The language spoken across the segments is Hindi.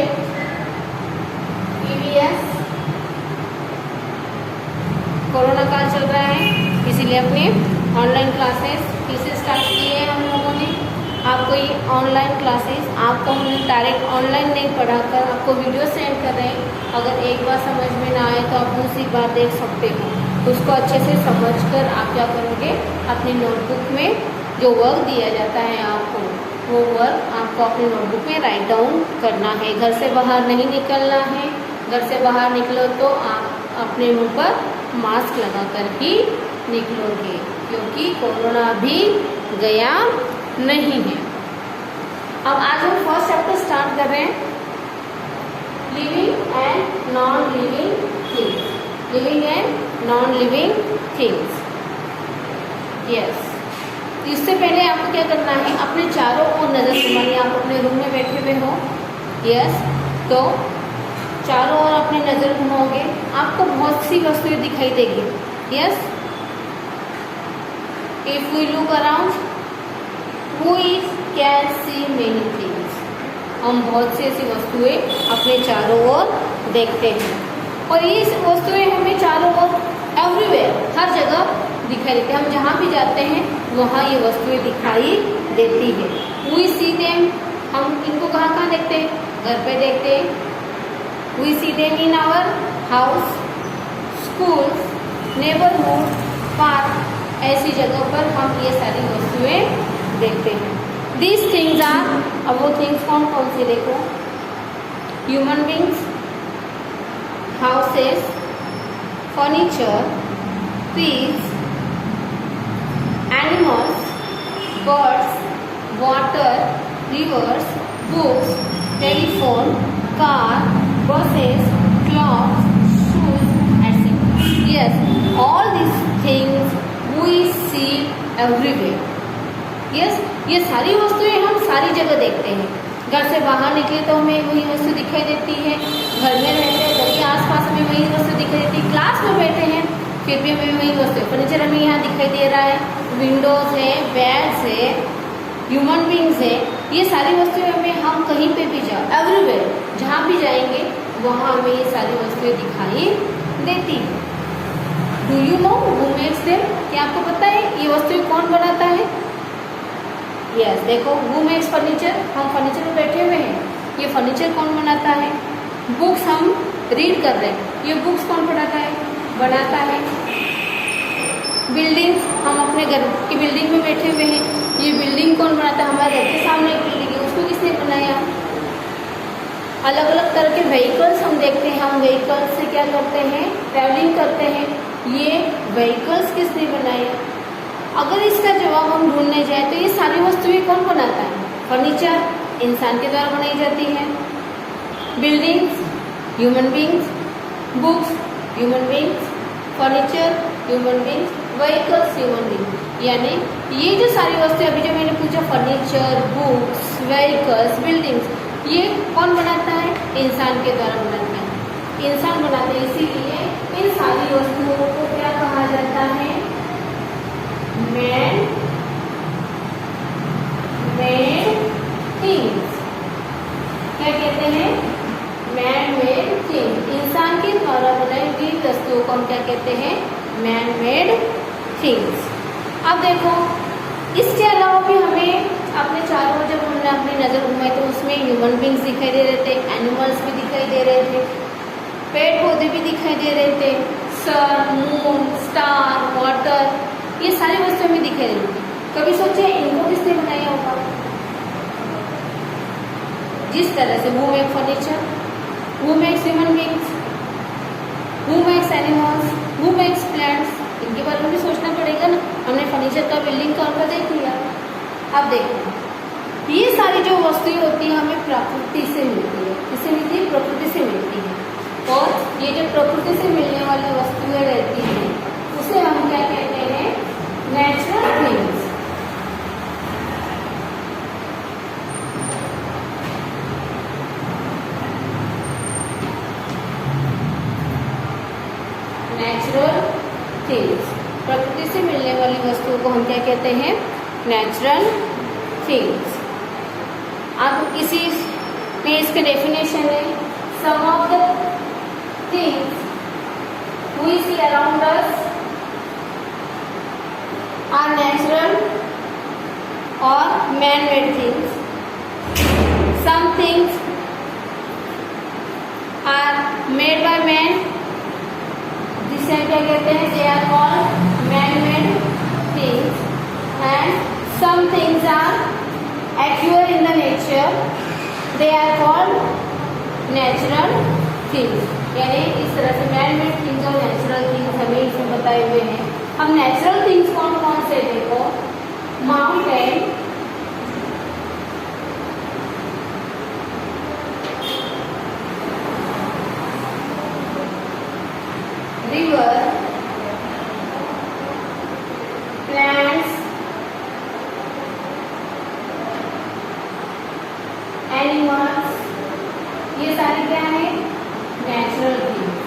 Subject EVS। कोरोना काल चल रहा है, इसीलिए अपने ऑनलाइन क्लासेस फिर से स्टार्ट किए हैं हम लोगों ने। आपको ये ऑनलाइन क्लासेस आपको हमने डायरेक्ट ऑनलाइन नहीं पढ़ाकर आपको वीडियो सेंड कर रहे हैं। अगर एक बार समझ में ना आए तो आप दूसरी बार देख सकते हो। उसको अच्छे से समझकर आप क्या करोगे, अपनी नोटबुक में जो वर्क दिया जाता है आपको, वो वर्क आपको अपनी नोटबुक में राइट डाउन करना है। घर से बाहर नहीं निकलना है। घर से बाहर निकलो तो आप अपने मुंह पर मास्क लगाकर ही निकलोगे, क्योंकि कोरोना भी गया नहीं है। अब आज हम फर्स्ट चैप्टर स्टार्ट कर रहे हैं, living and non living things. Living and non living things, yes. इससे पहले आपको क्या करना है, अपने चारों ओर नजर घुमानी। आप अपने रूम में बैठे हुए हो, यस, तो चारों ओर अपनी नजर घुमाओगे, आपको बहुत सी वस्तुएं दिखाई देगी, yes. If we look around we can see many things. हम बहुत सी ऐसी वस्तुएं अपने चारों ओर देखते हैं, और ये वस्तुएं हमें चारों ओर एवरीवेयर, हर जगह दिखाई देती है। हम जहाँ भी जाते हैं वहाँ ये वस्तुएं दिखाई देती है। वी सी देम, हम इनको कहाँ कहाँ देखते हैं, घर पे देखते हैं। We see them in our house, school, neighbourhood, park, ऐसी जगह पर हम ये सारी वस्तुएं देखते हैं। These things are, अब वो थिंग्स कौन कौन सी देखो, human beings, houses, furniture, trees, animals, birds, water, reverse, books, telephone, car, buses, clocks, shoes, etc. Yes, all these things we see everywhere. Yes, ये सारी वस्तुएं हम सारी जगह देखते हैं। घर से बाहर निकले तो हमें वही वस्तु दिखाई देती है। घर में रहते हैं, घर के आसपास हमें वही वस्तु दिखाई देती है। क्लास में बैठे हैं फिर भी हमें वही वस्तु, फर्नीचर हमें यहाँ दिखाई दे रहा है, विंडोज है, बैग्स है, ह्यूमन बींग्स है। ये सारी वस्तुएं हमें, हम कहीं पे भी जाओ, एवरीवेयर जहाँ भी जाएंगे वहाँ हमें ये सारी वस्तुएं दिखाई देती हैं। Do you know who makes them? क्या आपको पता है ये वस्तुएं कौन बनाता है? यस, देखो, हु मेक्स फर्नीचर, हम फर्नीचर में बैठे हुए हैं, ये फर्नीचर कौन बनाता है? बुक्स हम रीड कर रहे हैं, ये बुक्स कौन बनाता है? बिल्डिंग्स, हम अपने घर की बिल्डिंग में बैठे हुए हैं, ये बिल्डिंग कौन बनाता है? हमारे घर के सामने एक बिल्डिंग है, उसको किसने बनाया? अलग अलग तरह के व्हीकल्स हम देखते हैं, हम व्हीकल्स से क्या करते हैं, ट्रैवलिंग करते हैं, ये व्हीकल्स किसने बनाए? अगर इसका जवाब हम ढूंढने जाए तो ये सारी वस्तुएं कौन बनाता है? फर्नीचर इंसान के द्वारा बनाई जाती है, buildings human beings, books human beings, furniture human beings, vehicles human beings. यानी ये जो सारी वस्तुएं अभी जो मैंने पूछा, फर्नीचर, बुक्स, व्हीकल्स, बिल्डिंग्स, ये कौन बनाता है? इंसान के द्वारा बनाता है, इंसान बनाते हैं। इसीलिए इन सारी वस्तुओं को क्या कहा जाता है? Man made things. क्या कहते हैं? Man made things. इंसान के द्वारा बनाई हुई वस्तुओं को हम क्या कहते हैं? Man made things. अब देखो, इसके अलावा भी हमें अपने चारों ओर जब हमने अपनी नज़र घुमाई तो उसमें ह्यूमन बींग्स दिखाई दे रहे थे, एनिमल्स भी दिखाई दे रहे थे, पेड़ पौधे भी दिखाई दे रहे थे, सन, मून, स्टार, वाटर, ये सारी वस्तुएं हमें दिखाई दे रही थी। कभी सोचे इनको किसने बनाया होगा? जिस तरह से who make furniture, who makes human beings, who makes animals, who makes plants, इनके बारे में भी सोचना पड़ेगा ना। हमने फर्नीचर का, बिल्डिंग का देख लिया। अब देखो, ये सारी जो वस्तुएं होती है हमें प्रकृति से मिलती है। किससे मिलती है? प्रकृति से मिलती है। और ये जो प्रकृति से मिलने वाली वस्तुएं रहती हैं उसे हम क्या कहते हैं? Natural things. नेचुरल थिंग्स, प्रकृति से मिलने वाली वस्तुओं को हम क्या कहते हैं? Natural things. अब इसी फिर इसके डेफिनेशन है, some of the things we see around us are natural और man made things. Some things are made by man, जिसे क्या कहते हैं, they are called man made things. And some things are occur in the nature, they are called natural things. यानी इस तरह से मैन मेड थिंग्स और नेचुरल थिंग्स हमें इसमें बताए हुए हैं. अब नेचुरल थिंग्स कौन कौन से, देखो, माउंटेन, river, plants, animals, ये सारे क्या है, नेचुरल थिंग्स.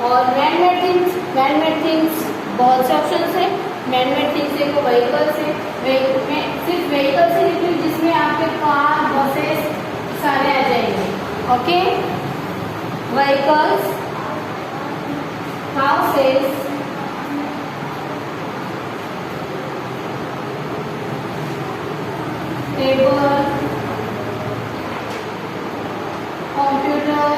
और man made things, man made things बहुत से ऑप्शन है. मैन मेड थिंग्स एक व्हीकल्स है, सिर्फ व्हीकल से निकली जिसमें आपके कार, बसेस सारे आ जाएंगे. Okay, vehicles, houses, table, computer,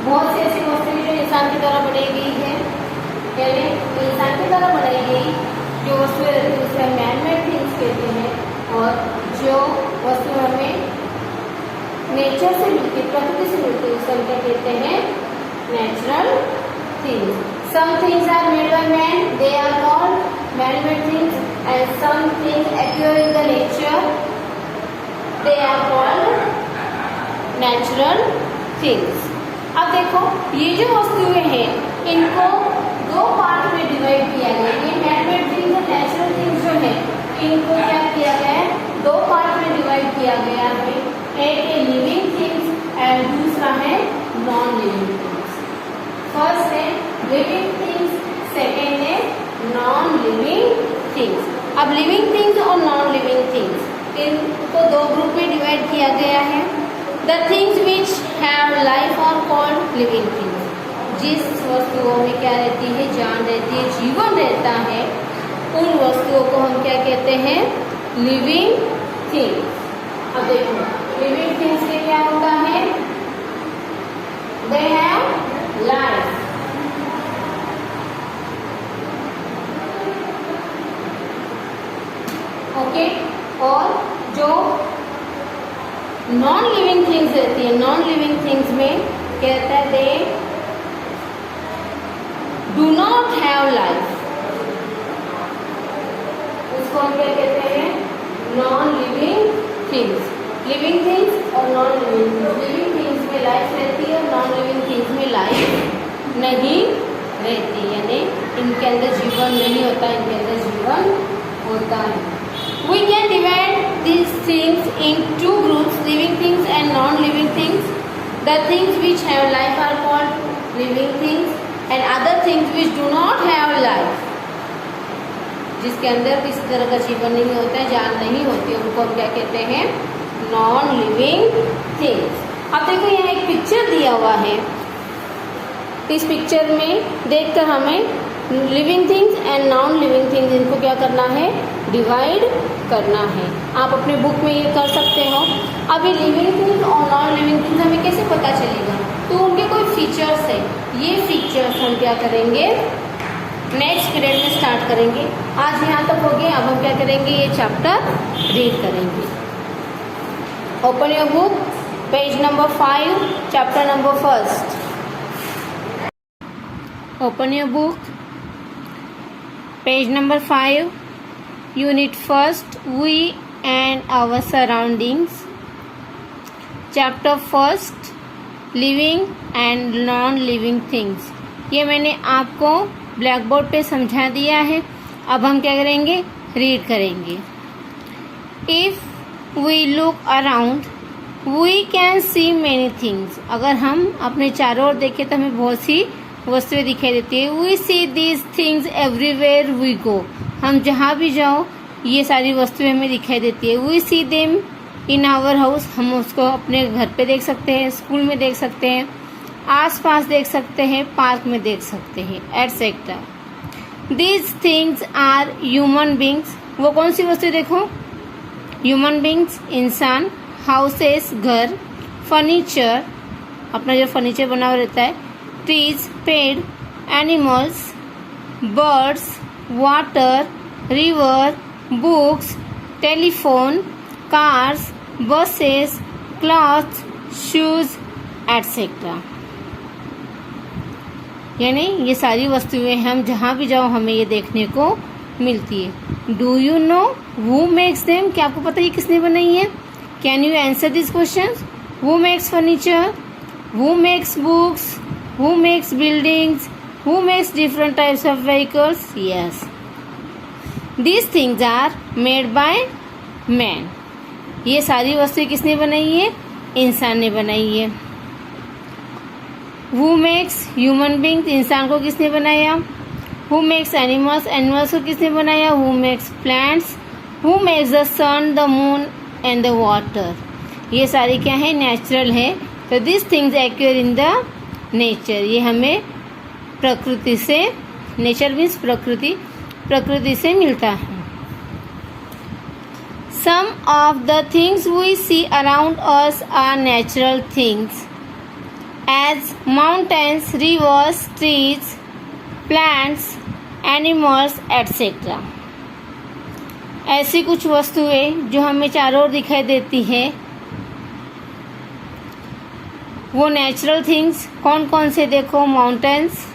बहुत सी ऐसी वस्तुएं जो इंसान की तरह बनाई गई है, यानी इंसान की तरह बनाई गई जो वस्तुएं रहती है उसे मैन मेड थिंग्स कहते हैं. और जो वस्तुएं हमें नेचर से मिलती, प्रकृति से मिलती, उसे हम क्या कहते हैं, natural things. Some things are made by man, they are called man made things. And some things occur in the nature, they are called natural things. अब देखो, ये जो वस्तुएं हैं इनको दो पार्ट में डिवाइड किया गया. ये मैन मेड थिंग्स और नेचुरल थिंग्स जो है इनको क्या किया गया है, दो पार्ट में डिवाइड किया गया है. एक है लिविंग थिंग्स एंड दूसरा है नॉन लिविंग थिंग्स. फर्स्ट है लिविंग थिंग्स, सेकेंड है नॉन लिविंग थिंग्स. अब लिविंग थिंग्स और नॉन लिविंग थिंग्स इनको दो ग्रुप में डिवाइड किया गया है. The things which have life are called living things. जिस वस्तुओं में क्या रहती है, जान रहती है, जीवन रहता है, उन वस्तुओं को हम क्या कहते हैं, लिविंग थिंग्स. अब देखो, लिविंग थिंग्स में क्या होता है, दे हैव लाइफ. ओके, और जो नॉन लिविंग थिंग्स रहती है, नॉन लिविंग थिंग्स में क्या रहता है, they do not have life. उसको हम क्या कहते हैं, non living things. Living things और non living things. Living things में लाइफ रहती है और नॉन लिविंग थिंग्स में लाइफ नहीं रहती, यानी इनके अंदर जीवन नहीं होता, इनके अंदर जीवन होता है. We can divide these things in two groups, living things and non-living things. The things which have life are called living things and other things which do not have life, जिसके अंदर किसी तरह का जीवन नहीं होता है, जान नहीं होती, उनको हम क्या कहते हैं, नॉन लिविंग थिंग्स. अब देखो, यहाँ एक पिक्चर दिया हुआ है. इस पिक्चर में देखकर हमें living things and non living things इनको क्या करना है, डिवाइड करना है. आप अपने बुक में ये कर सकते हो. अभी लिविंग थिंग्स और नॉन लिविंग थिंग्स हमें कैसे पता चलेगा, तो उनके कोई फीचर्स है. ये फीचर्स हम क्या करेंगे, नेक्स्ट पीरियड में स्टार्ट करेंगे. आज यहाँ तक हो गया. अब हम क्या करेंगे, ये चैप्टर रीड करेंगे. Open your book, page number 5, chapter number 1. Open your book, page number 5, unit 1, we and our surroundings. Chapter 1, living and non living things. ये मैंने आपको ब्लैक बोर्ड पे समझा दिया है. अब हम क्या करेंगे, रीड करेंगे. If we look around we can see many things. अगर हम अपने चारों ओर देखें तो हमें बहुत सी वस्तुएं दिखाई देती है. We see these things everywhere we go. हम जहाँ भी जाओ ये सारी वस्तुएं हमें दिखाई देती है। We see them in our house, हम उसको अपने घर पे देख सकते हैं, स्कूल में देख सकते हैं, आसपास देख सकते हैं, पार्क में देख सकते हैं, etcetera. These things are human beings, वो कौन सी वस्तु देखो, ह्यूमन बींग्स इंसान, हाउसेस घर, फर्नीचर अपना जो फर्नीचर बना हुआ रहता है, ट्रीज पेड़, animals birds, water river, books, telephone, cars, buses, clothes, shoes etcetera. यानी ये सारी वस्तुएं हम जहाँ भी जाओ हमें ये देखने को मिलती है। Do you know who makes them, क्या आपको पता है ये किसने बनाई है? Can you answer this question? Who makes furniture, who makes books, who makes buildings, who makes different types of vehicles? Yes, these things are made by man. ये सारी वस्तुएं किसने बनाई है? इंसान ने बनाई है। हु मेक्स ह्यूमन बींग्स, इंसान को किसने बनाया? हु मेक्स एनिमल्स, एनिमल्स को किसने बनाया? Who makes plants, who makes the sun, the moon and the water. ये सारे क्या है? नेचुरल है। तो this things occur in the nature, ये हमें प्रकृति से, नेचर मीन्स प्रकृति, प्रकृति से मिलता है। Some of the things we see around us are natural things, as mountains, rivers, trees, plants, animals, etc. ऐसी कुछ वस्तुएं जो हमें चारों ओर दिखाई देती है वो नेचुरल थिंग्स कौन कौन से देखो, माउंटेन्स,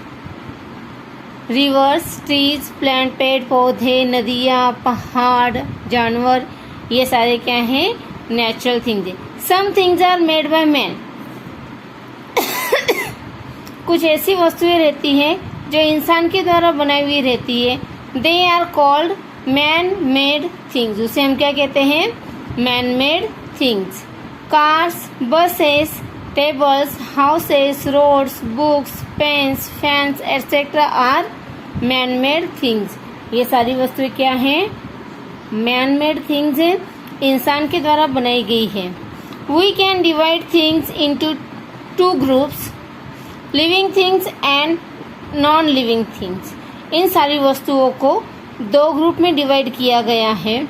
रिवर्स, ट्रीज, प्लांट पेड़ पौधे, नदियाँ, पहाड़, जानवर, ये सारे क्या हैं? नेचुरल थिंग्स है। Some things are made by man, कुछ ऐसी वस्तुएं रहती हैं जो इंसान के द्वारा बनाई हुई रहती है। They are called man made things, उसे हम क्या कहते हैं? Man made things. Cars, buses, tables, houses, roads, books, pens, fans etcetera are man made things. ये सारी वस्तुएं क्या हैं? मैन मेड थिंग्स है, इंसान के द्वारा बनाई गई है। We can divide things into two groups, living things and non living things. इन सारी वस्तुओं को दो ग्रुप में डिवाइड किया गया है,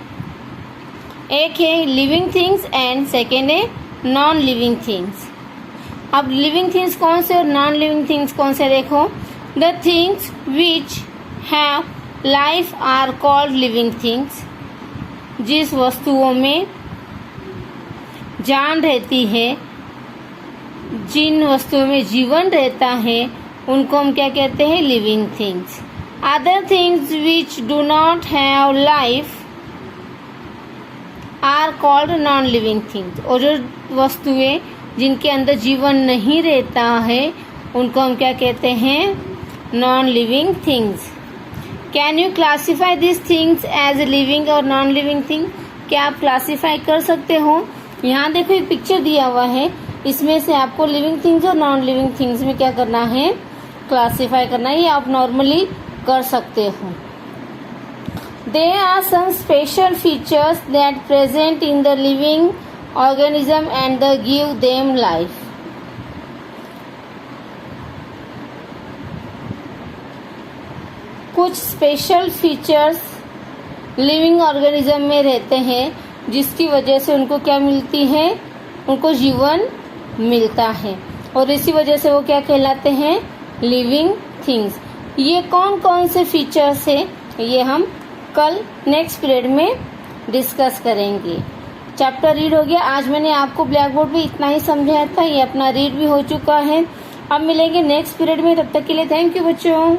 एक है लिविंग थिंग्स एंड सेकेंड है नॉन लिविंग थिंग्स। अब लिविंग थिंग्स कौन से और नॉन लिविंग थिंग्स कौन से देखो। The things which have life are called living things, जिस वस्तुओं में जान रहती है, जिन वस्तुओं में जीवन रहता है, उनको हम क्या कहते हैं? Living things. Other things which do not have life are called non living things, और जो वस्तुएं जिनके अंदर जीवन नहीं रहता है उनको हम क्या कहते हैं? Non living things. Can you classify this things as living और नॉन लिविंग थिंग? क्या आप क्लासीफाई कर सकते हो? यहाँ देखो एक पिक्चर दिया हुआ है, इसमें से आपको लिविंग थिंग्स और नॉन लिविंग थिंग्स में क्या करना है? क्लासीफाई करना है। ये आप नॉर्मली कर सकते हो। There are some special features that present in the living organism and they give them life. कुछ स्पेशल फीचर्स लिविंग ऑर्गेनिज्म में रहते हैं जिसकी वजह से उनको क्या मिलती है? उनको जीवन मिलता है, और इसी वजह से वो क्या कहलाते हैं? Living things. ये कौन कौन से फीचर्स है ये हम कल नेक्स्ट पीरियड में डिस्कस करेंगे। चैप्टर रीड हो गया। आज मैंने आपको ब्लैक बोर्ड पे इतना ही समझाया था, ये अपना रीड भी हो चुका है। अब मिलेंगे नेक्स्ट पीरियड में, तब तक के लिए थैंक यू बच्चों।